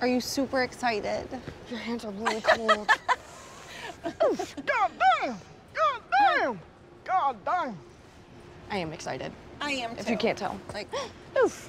Are you super excited? Your hands are really cold. God damn! God damn! God damn! I am excited. I am too. If you can't tell. Like, Oof.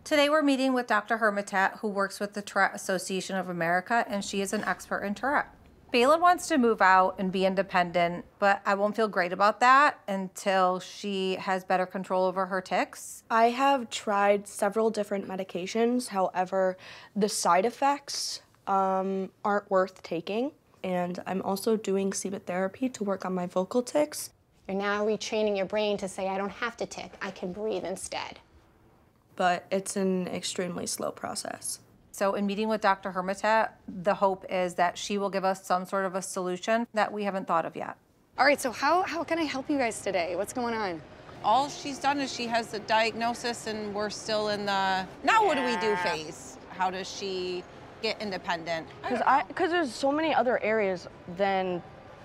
Today we're meeting with Dr. Hermitat, who works with the Tourette Association of America, and she is an expert in Tourette. Bejlin wants to move out and be independent, but I won't feel great about that until she has better control over her tics. I have tried several different medications. However, the side effects aren't worth taking. And I'm also doing sebe therapy to work on my vocal tics. You're now retraining your brain to say, I don't have to tic, I can breathe instead. But it's an extremely slow process. So in meeting with Dr. Hermitat, the hope is that she will give us some sort of a solution that we haven't thought of yet. All right, so how can I help you guys today? What's going on? all she's done is she has the diagnosis and we're still in the now what do we do phase. How does she get independent? Because there's so many other areas than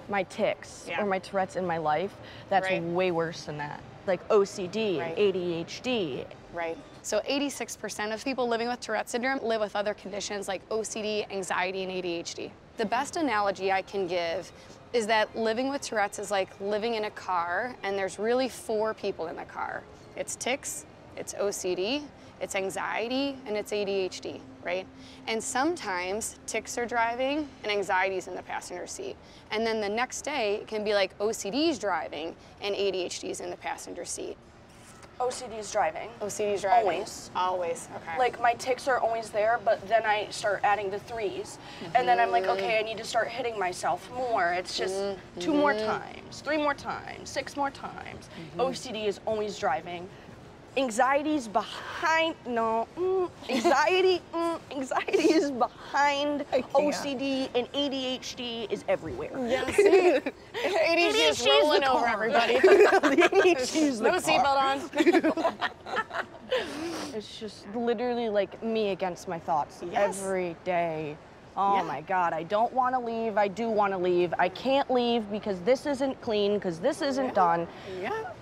my tics or my Tourette's in my life that's way worse than that. Like OCD, ADHD. Right. So 86% of people living with Tourette syndrome live with other conditions like OCD, anxiety, and ADHD. The best analogy I can give is that living with Tourette's is like living in a car, and there's really 4 people in the car. It's tics, it's OCD, it's anxiety, and it's ADHD, right? And sometimes tics are driving and anxiety's in the passenger seat. And then the next day, it can be like OCD's driving and ADHD's in the passenger seat. OCD's driving. OCD's driving? Always. Always, okay. Like, my tics are always there, but then I start adding the 3s. And then I'm like, okay, I need to start hitting myself more. It's just 2 more times, 3 more times, 6 more times. OCD is always driving. Anxiety's behind, anxiety is behind OCD, and ADHD is everywhere. Yeah, see? ADHD is rolling over everybody. ADHD no seatbelt on. It's just literally like me against my thoughts every day. Oh my God, I don't want to leave, I do want to leave. I can't leave because this isn't clean, because this isn't done.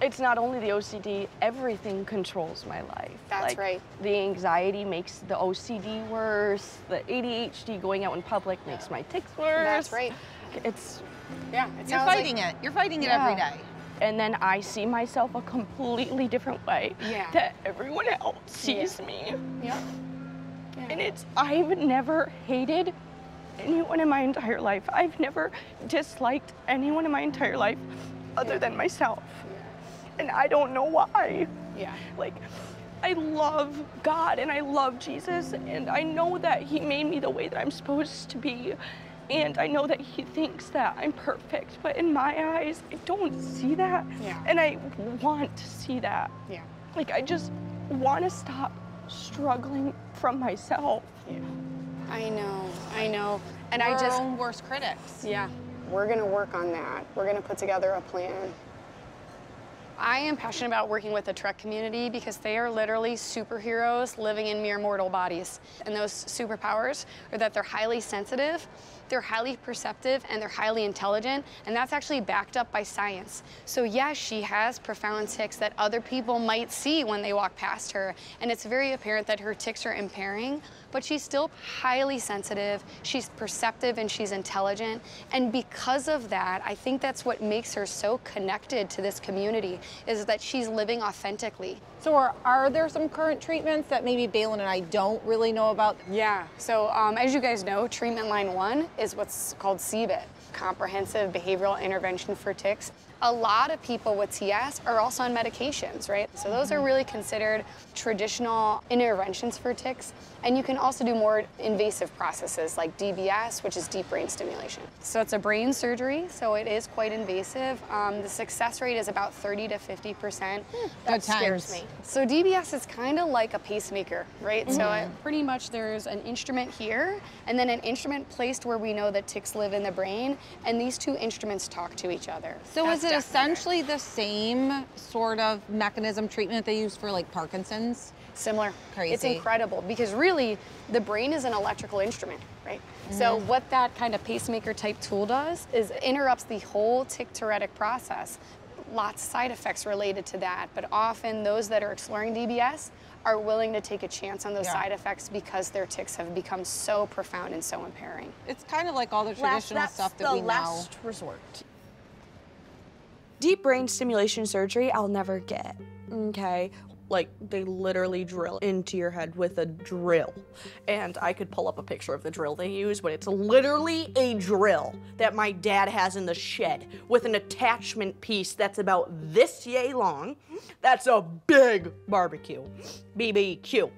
It's not only the OCD, everything controls my life. That's right. The anxiety makes the OCD worse, the ADHD going out in public makes my tics worse. That's right. It's... Yeah, You're fighting it. You're fighting it every day. And then I see myself a completely different way that everyone else sees me. And I've never hated anyone in my entire life. I've never disliked anyone in my entire life other than myself. And I don't know why. Like, I love God and I love Jesus, and I know that He made me the way that I'm supposed to be. And I know that He thinks that I'm perfect, but in my eyes, I don't see that. And I want to see that. Like, I just want to stop struggling from myself. I know. And We're our own worst critics. We're gonna work on that. We're gonna put together a plan. I am passionate about working with the Tourette community because they are literally superheroes living in mere mortal bodies. And those superpowers are that they're highly sensitive, they're highly perceptive, and they're highly intelligent, and that's actually backed up by science. So yes, she has profound tics that other people might see when they walk past her, and it's very apparent that her tics are impairing, but she's still highly sensitive, she's perceptive, and she's intelligent. And because of that, I think that's what makes her so connected to this community, is that she's living authentically. So are there some current treatments that maybe Bejlin and I don't really know about? Yeah, so as you guys know, treatment line 1 is what's called sebe, comprehensive behavioral intervention for tics. A lot of people with TS are also on medications, right? So those are really considered traditional interventions for tics. And you can also do more invasive processes like DBS, which is deep brain stimulation. So it's a brain surgery, so it is quite invasive. The success rate is about 30 to 50%. That scares me. So DBS is kind of like a pacemaker, right? So pretty much there's an instrument here, and then an instrument placed where we know that tics live in the brain, and these 2 instruments talk to each other. So is it essentially the same sort of mechanism treatment they use for like Parkinson's? Similar. Crazy. It's incredible because really the brain is an electrical instrument, right? So what that kind of pacemaker type tool does is interrupts the whole tic-tourettic process. lots of side effects related to that, but often those that are exploring DBS are willing to take a chance on those side effects because their tics have become so profound and so impairing. It's kind of like all the traditional stuff that we know. That's the last resort. Deep brain stimulation surgery, I'll never get, okay? Like, they literally drill into your head with a drill. And I could pull up a picture of the drill they use, but it's literally a drill that my dad has in the shed with an attachment piece that's about this yay long. That's a big barbecue, BBQ.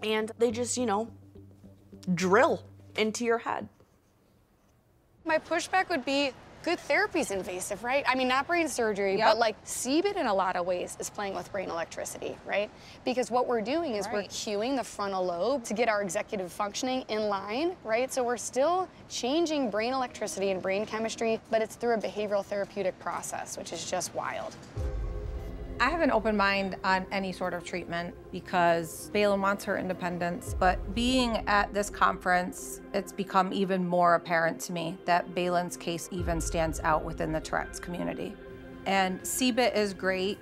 And they just, you know, drill into your head. My pushback would be, good therapy's invasive, right? I mean, not brain surgery, but like sebe in a lot of ways is playing with brain electricity, right? Because what we're doing is we're cueing the frontal lobe to get our executive functioning in line, right? So we're still changing brain electricity and brain chemistry, but it's through a behavioral therapeutic process, which is just wild. I have an open mind on any sort of treatment because Bejlin wants her independence, but being at this conference, it's become even more apparent to me that Bejlin's case even stands out within the Tourette's community. And sebe is great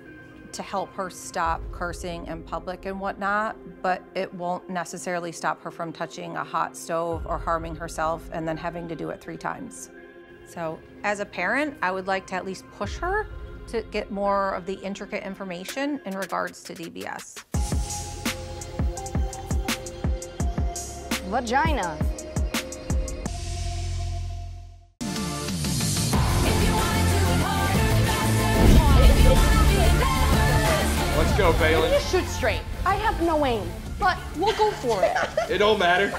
to help her stop cursing in public and whatnot, but it won't necessarily stop her from touching a hot stove or harming herself and then having to do it 3 times. So as a parent, I would like to at least push her to get more of the intricate information in regards to DBS. Vagina. Let's go, Bejlin. Just shoot straight. I have no aim, but we'll go for it. It don't matter.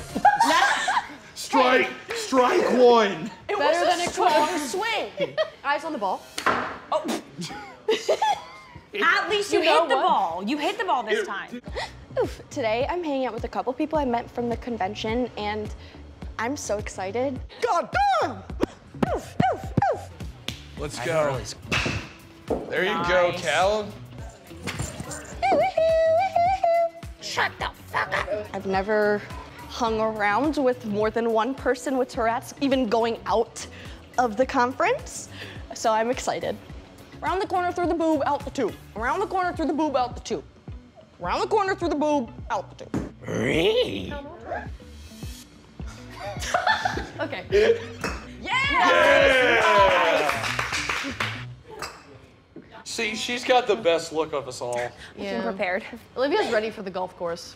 Strike one. It better than a strong swing. Eyes on the ball. Oh. At least you hit the ball. You hit the ball this time. Oof. Today, I'm hanging out with a couple people I met from the convention, and I'm so excited. God damn! Oof, oof, oof. Let's go. There you go, Callum. Shut the fuck up. I've never hung around with more than one person with Tourette's, even going out of the conference, so I'm excited. Around the corner, through the boob, out the tube. Around the corner, through the boob, out the tube. Around the corner, through the boob, out the tube. Really? Okay. Yeah! See, she's got the best look of us all. Yeah. Prepared. Olivia's ready for the golf course.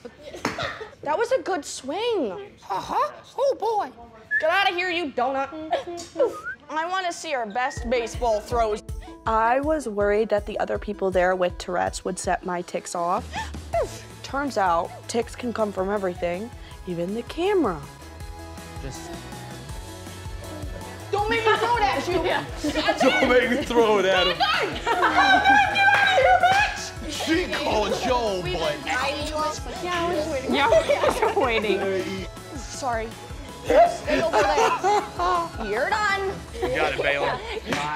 That was a good swing. Uh-huh. Oh, boy. Get out of here, you donut. I want to see our best baseball throws. I was worried that the other people there with Tourette's would set my tics off. Turns out, tics can come from everything, even the camera. Just... Don't make me throw it at you. Don't make me throw it at him. She called Joel, but... Yeah, I was waiting. Yeah, I was waiting. Sorry. Stay over there. You're done. You got it, Bejlin.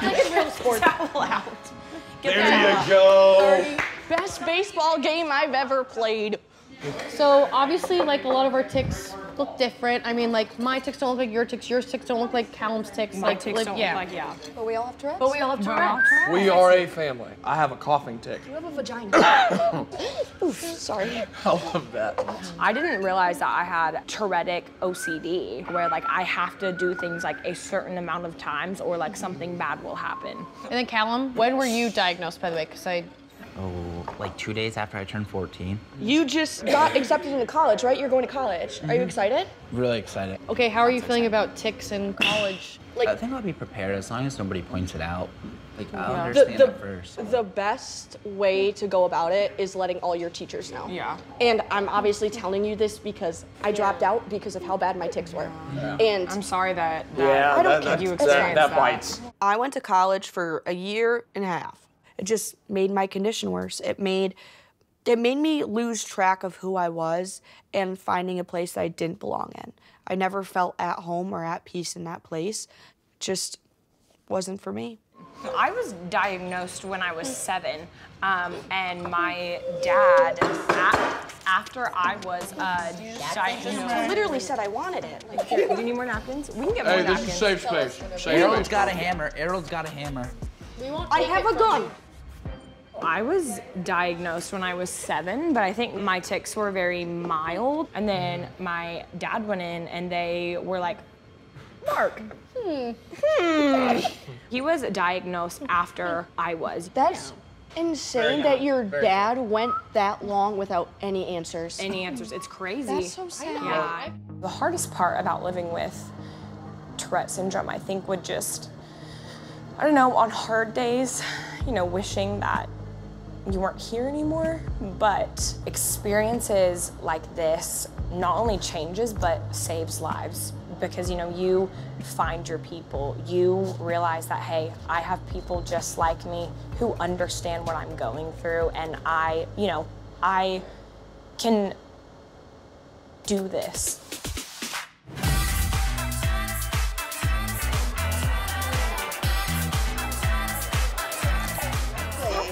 Like a real sport. Towel out. There you go. Best baseball game I've ever played. So obviously, like a lot of our tics look different. I mean, like my tics don't look like your tics don't look like Callum's tics. My tics don't look like, yeah. But we all have Tourette's? But we all have Tourette's. We are a family. I have a coughing tic. You have a vagina. Oof, sorry. I love that. I didn't realize that I had Tourettic OCD, where like I have to do things like a certain amount of times or like something bad will happen. And then Callum, when were you diagnosed, by the way? Because like 2 days after I turned 14. You just got accepted into college, right? You're going to college. Are you excited? Really excited. okay, how are you feeling about tics in college? Like, I think I'll be prepared as long as nobody points it out. Like, I'll understand at first. The best way to go about it is letting all your teachers know. Yeah. And I'm obviously telling you this because I dropped out because of how bad my tics were. Yeah. And I'm sorry that Yeah, I don't care. you experienced that bites. I went to college for a year and a half. It just made my condition worse. It made me lose track of who I was and finding a place that I didn't belong in. I never felt at home or at peace in that place. It just wasn't for me. I was diagnosed when I was 7, and my dad, after I was diagnosed... I literally said I wanted it. Like, here, do you need more napkins? We can get more napkins. This is safe space. Errol's got a hammer. Errol's got a hammer. I have a gun. I was diagnosed when I was 7, but I think my tics were very mild. And then my dad went in and they were like, Mark. He was diagnosed after I was. That's insane that your dad went that long without any answers. It's crazy. That's so sad. Yeah. The hardest part about living with Tourette syndrome, I think, would just, I don't know, on hard days, you know, wishing that you weren't here anymore. But experiences like this not only changes, but saves lives. Because, you know, you find your people. You realize that, hey, I have people just like me who understand what I'm going through, and I can do this.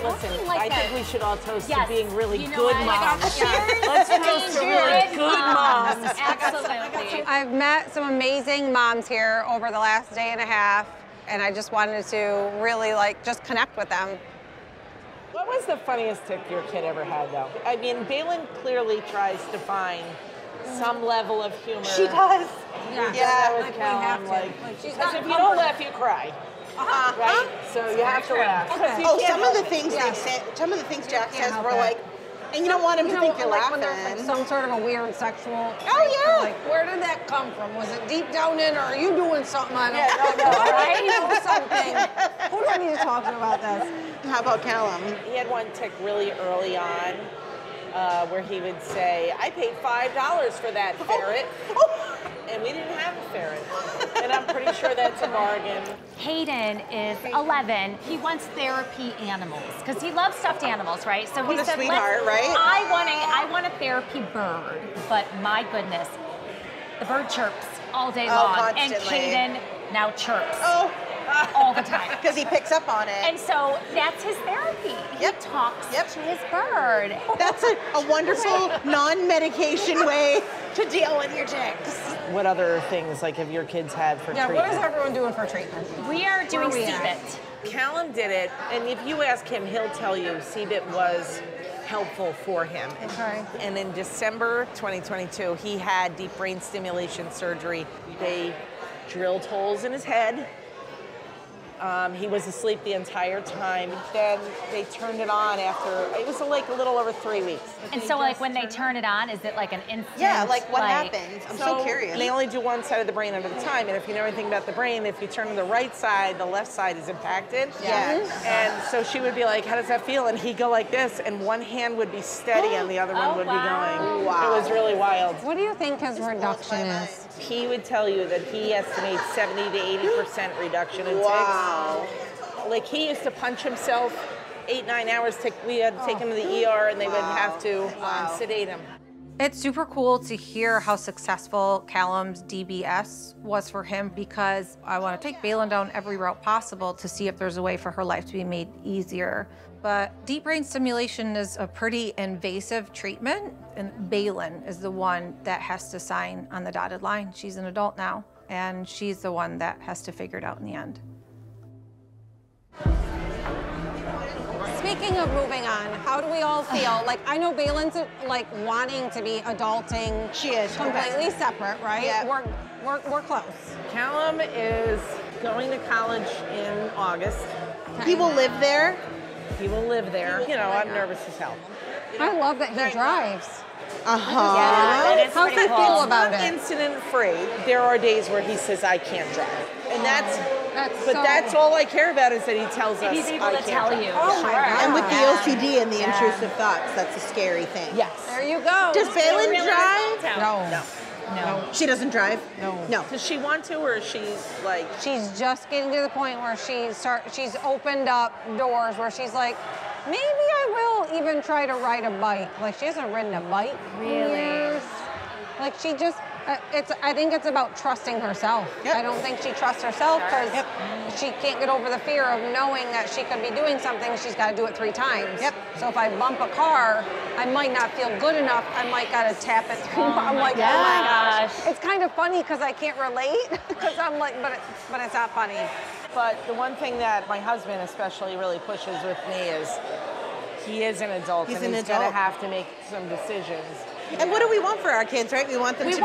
Listen, I think we should all toast to being really good moms. Let's toast to really good moms. Absolutely. I've met some amazing moms here over the last day and a half, and I just wanted to really just connect with them. What was the funniest tic your kid ever had, though? I mean, Bejlin clearly tries to find some level of humor. She does. Yeah, with Callum, because if you don't laugh, you cry. Right? So you have to laugh. Oh, some of the things they said, some of the things Jack says were like, and you don't want him to think you're laughing. When there's some sort of a weird sexual. Oh yeah. Like, where did that come from? Was it deep down in, or are you doing something? I don't know. Right? I know something. Who do I need to talk to about this? How about Callum? He had one tic really early on, where he would say, "I paid $5 for that ferret." And we didn't have a ferret. And I'm pretty sure that's a bargain. Hayden is 11. He wants therapy animals because he loves stuffed animals, right? So he said, sweetheart, right? I want a therapy bird. But my goodness, the bird chirps all day long. Constantly. And Hayden now chirps. All the time. Because he picks up on it. And so that's his therapy. He talks to his bird. That's a wonderful non-medication way to deal with your tics. What other things, like, have your kids had for treatment? What is everyone doing for treatment? We are doing sebe. Callum did it, and if you ask him, he'll tell you sebe was helpful for him. Okay. And in December 2022, he had deep brain stimulation surgery. They drilled holes in his head. He was asleep the entire time. Then they turned it on after, it was like a little over 3 weeks. And so like when they turn it on, is it like an instant? Yeah, like what happens? I'm so curious. They only do one side of the brain at a time, and if you know anything about the brain, if you turn to the right side, the left side is impacted. Yes. And so she would be like, how does that feel? And he'd go like this, and one hand would be steady and the other one would be going. Wow. It was really wild. What do you think his reduction is? He would tell you that he estimates 70 to 80% reduction in tics. Wow. Like, he used to punch himself 8-9 hours. We had to take him to the ER, and they would have to sedate him. It's super cool to hear how successful Callum's DBS was for him, because I want to take Bejlin down every route possible to see if there's a way for her life to be made easier. But deep brain stimulation is a pretty invasive treatment, and Bejlin is the one that has to sign on the dotted line. She's an adult now, and she's the one that has to figure it out in the end. Speaking of moving on, how do we all feel? Like, I know Bejlin's like wanting to be adulting. She is completely separate, right? Yeah. We're close. Callum is going to college in August. He will live there? He will live there. You know, I'm nervous as hell. I love that he drives. Yeah, How's he feel about it? Incident-free. There are days where he says, I can't drive. And that's all I care about, is that he tells us he's able I to can't tell drive. you. Oh my God. And with the OCD and the intrusive thoughts, that's a scary thing. Yes. There you go. Does Bejlin drive? No. She doesn't drive? No. Does she want to, or is she like? She's just getting to the point where she's opened up doors where she's like, maybe I will even try to ride a bike. Like, she hasn't ridden a bike in years. Like, she just, I think it's about trusting herself. Yep. I don't think she trusts herself because she can't get over the fear of knowing that she could be doing something. She's got to do it 3 times. Yep. So if I bump a car, I might not feel good enough. I might got to tap it 3 times. I'm like, oh my gosh. It's kind of funny because I can't relate because I'm like, but it's not funny. But the one thing that my husband especially really pushes with me is he is an adult and he's going to have to make some decisions. And what do we want for our kids, right? We want them to be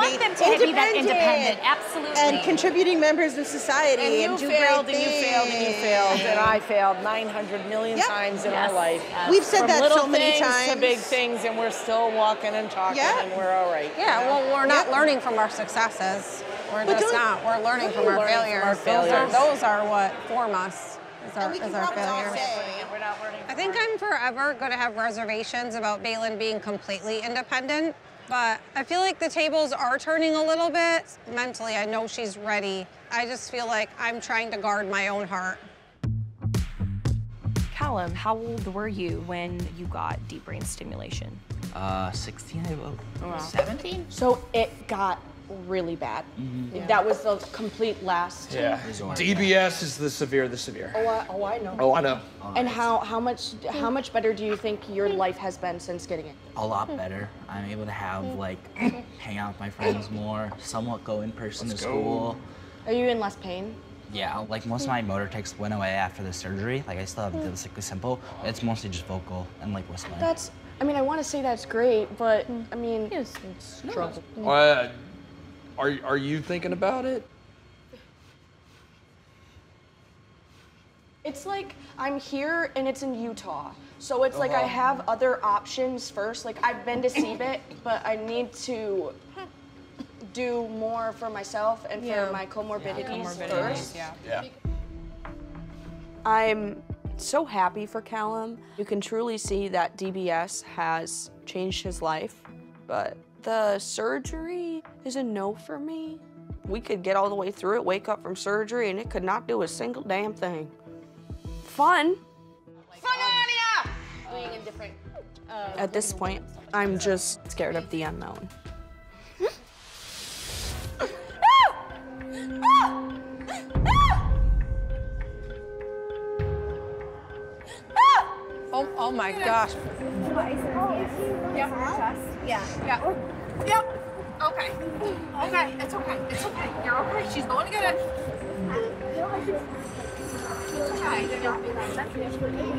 that independent, absolutely. And contributing members of society. And you failed, and you failed, and you failed, and I failed 900 million times in our life. We've said From that little so many things times. to big things, and we're still walking and talking, and we're all right. Yeah, well, we're not learning from our successes. We're just not. We're learning from our failures. Those are what form us. Is our failures. I think I'm forever going to have reservations about Bejlin being completely independent, but I feel like the tables are turning a little bit. Mentally, I know she's ready. I just feel like I'm trying to guard my own heart. Callum, how old were you when you got deep brain stimulation? 16, I believe. Wow. 17? So it got really bad. That was the complete last. Yeah. DBS is the severe. Oh, I know. Oh, I know. And how much better do you think your life has been since getting it? A lot better. I'm able to have, like, hang out with my friends more, somewhat go in person to school. Are you in less pain? Yeah, like most of my motor tics went away after the surgery. Like I still have the sickly simple. It's mostly just vocal and like whistling. I mean, I want to say that's great, but I mean, it's struggle. Are you thinking about it? It's like I'm here and it's in Utah. So it's like I have other options first. Like I've been to sebe, but I need to do more for myself and for my comorbidities first. Yeah. I'm so happy for Callum. You can truly see that DBS has changed his life, but the surgery is a no for me. We could get all the way through it, wake up from surgery, and it could not do a single damn thing. Fun. Being in different. At this point, I'm just scared of the unknown. Oh my gosh. Yeah. Okay. Okay, it's okay. It's okay. You're okay. She's going to get it. It's okay.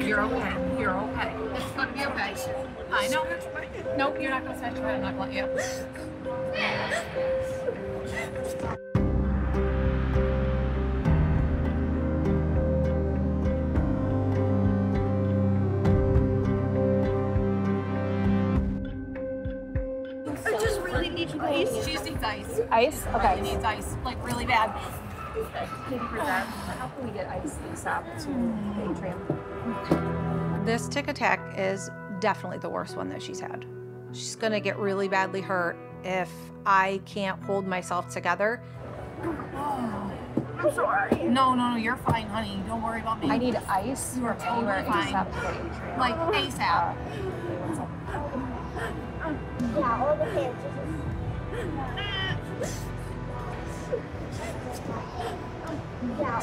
You're okay. You're okay. It's going to be okay. I know. No, you're not going to snatch your head. I'm not going to let you. I just really need ice. She just needs ice. Ice? Okay. Really needs ice, like really bad. How can we get ice ASAP to the atrium? This tick attack is definitely the worst one that she's had. She's gonna get really badly hurt if I can't hold myself together. Oh, I'm sorry. No, you're fine, honey. Don't worry about me. I need ice. You are totally fine. ASAP to the atrium. Like ASAP. Yeah, all the hands. Yeah.